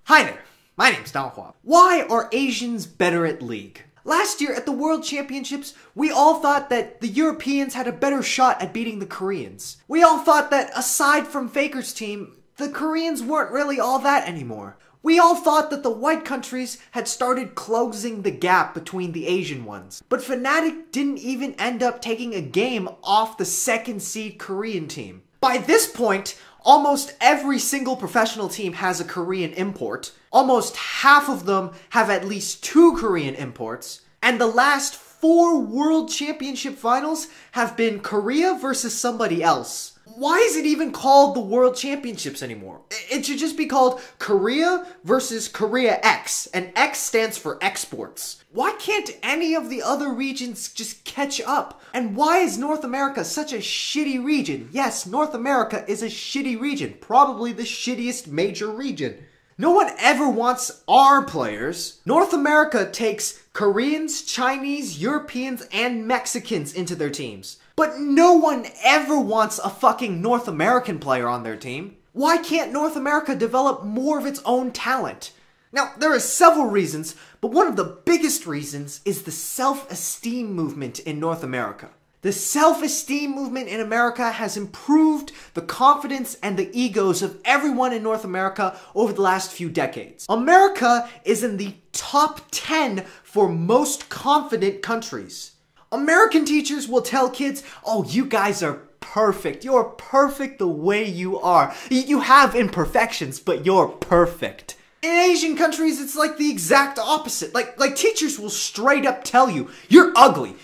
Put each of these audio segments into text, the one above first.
Hi there, my name's Donghua. Why are Asians better at League? Last year at the World Championships, we all thought that the Europeans had a better shot at beating the Koreans. We all thought that aside from Faker's team, the Koreans weren't really all that anymore. We all thought that the white countries had started closing the gap between the Asian ones. But Fnatic didn't even end up taking a game off the second seed Korean team. By this point, almost every single professional team has a Korean import. Almost half of them have at least 2 Korean imports. And the last 4 World Championship finals have been Korea versus somebody else. Why is it even called the World Championships anymore? It should just be called Korea versus Korea X, and X stands for exports. Why can't any of the other regions just catch up? And why is North America such a shitty region? Yes, North America is a shitty region, probably the shittiest major region. No one ever wants our players. North America takes Koreans, Chinese, Europeans, and Mexicans into their teams. But no one ever wants a fucking North American player on their team. Why can't North America develop more of its own talent? Now, there are several reasons, but one of the biggest reasons is the self-esteem movement in North America. The self-esteem movement in America has improved the confidence and the egos of everyone in North America over the last few decades. America is in the top 10 for most confident countries. American teachers will tell kids, oh, you guys are perfect. You're perfect the way you are. You have imperfections, but you're perfect. In Asian countries, it's like the exact opposite. Like teachers will straight up tell you, you're ugly,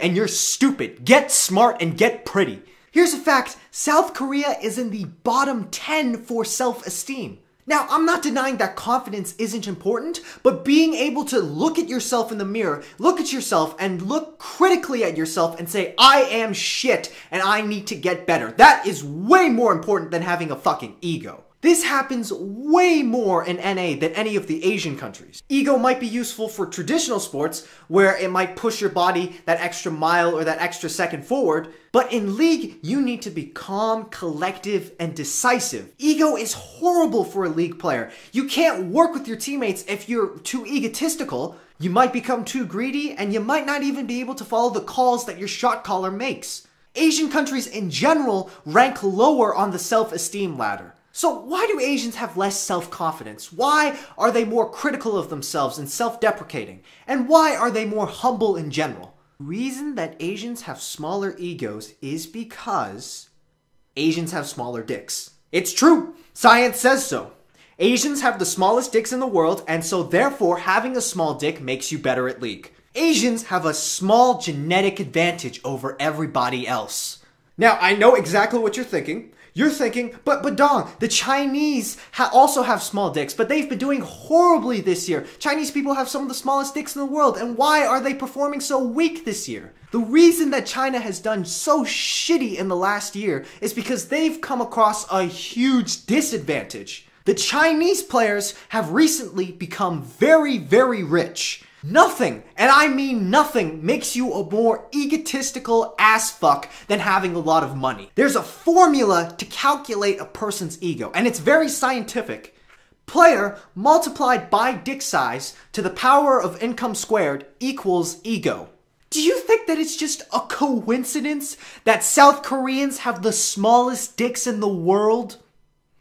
and you're stupid. Get smart and get pretty. Here's a fact, South Korea is in the bottom 10 for self-esteem. Now, I'm not denying that confidence isn't important, but being able to look at yourself in the mirror, look at yourself and look critically at yourself and say, I am shit and I need to get better. That is way more important than having a fucking ego. This happens way more in NA than any of the Asian countries. Ego might be useful for traditional sports, where it might push your body that extra mile or that extra second forward, but in League, you need to be calm, collective, and decisive. Ego is horrible for a League player. You can't work with your teammates if you're too egotistical. You might become too greedy, and you might not even be able to follow the calls that your shot caller makes. Asian countries in general rank lower on the self-esteem ladder. So why do Asians have less self-confidence? Why are they more critical of themselves and self-deprecating? And why are they more humble in general? The reason that Asians have smaller egos is because Asians have smaller dicks. It's true. Science says so. Asians have the smallest dicks in the world, and so therefore having a small dick makes you better at League. Asians have a small genetic advantage over everybody else. Now, I know exactly what you're thinking. You're thinking, but Dong, the Chinese also have small dicks, but they've been doing horribly this year. Chinese people have some of the smallest dicks in the world, and why are they performing so weak this year? The reason that China has done so shitty in the last year is because they've come across a huge disadvantage. The Chinese players have recently become very, very rich. Nothing, and I mean nothing, makes you a more egotistical ass fuck than having a lot of money. There's a formula to calculate a person's ego, and it's very scientific. Player multiplied by dick size to the power of income squared equals ego. Do you think that it's just a coincidence that South Koreans have the smallest dicks in the world?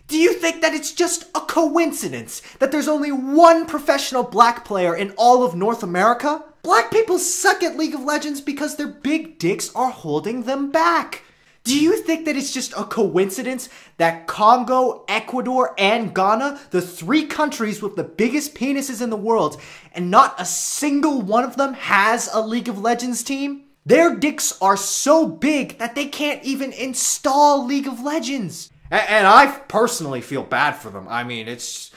Do you think that it's just a coincidence that there's only one professional black player in all of North America? Black people suck at League of Legends because their big dicks are holding them back. Do you think that it's just a coincidence that Congo, Ecuador, and Ghana, the 3 countries with the biggest penises in the world, and not a single one of them has a League of Legends team? Their dicks are so big that they can't even install League of Legends. And I personally feel bad for them. I mean, it's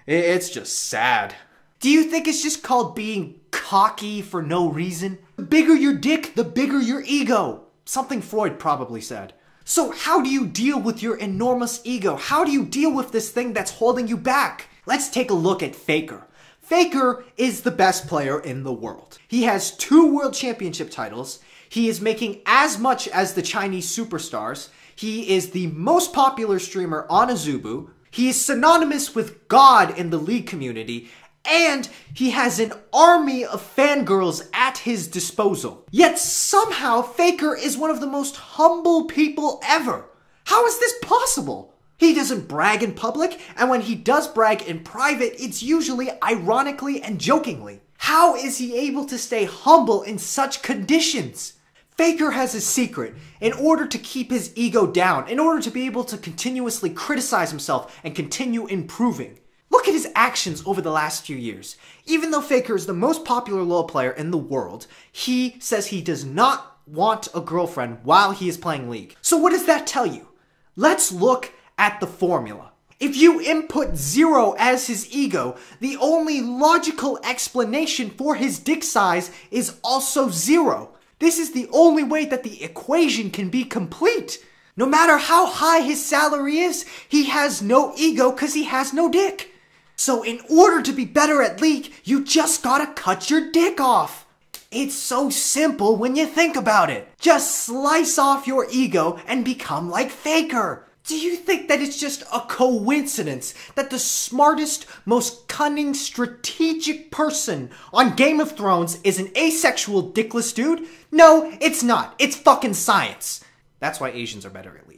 just sad. Do you think it's just called being cocky for no reason? The bigger your dick, the bigger your ego. Something Freud probably said. So how do you deal with your enormous ego? How do you deal with this thing that's holding you back? Let's take a look at Faker. Faker is the best player in the world. He has 2 World Championship titles. He is making as much as the Chinese superstars. He is the most popular streamer on Azubu. He is synonymous with God in the League community, and he has an army of fangirls at his disposal. Yet somehow Faker is one of the most humble people ever. How is this possible? He doesn't brag in public, and when he does brag in private, it's usually ironically and jokingly. How is he able to stay humble in such conditions? Faker has a secret. In order to keep his ego down, in order to be able to continuously criticize himself and continue improving. Look at his actions over the last few years. Even though Faker is the most popular LoL player in the world, he says he does not want a girlfriend while he is playing League. So what does that tell you? Let's look at the formula. If you input 0 as his ego, the only logical explanation for his dick size is also 0. This is the only way that the equation can be complete. No matter how high his salary is, he has no ego because he has no dick. So in order to be better at League, you just gotta cut your dick off. It's so simple when you think about it. Just slice off your ego and become like Faker. Do you think that it's just a coincidence that the smartest, most cunning, strategic person on Game of Thrones is an asexual, dickless dude? No, it's not. It's fucking science. That's why Asians are better at League.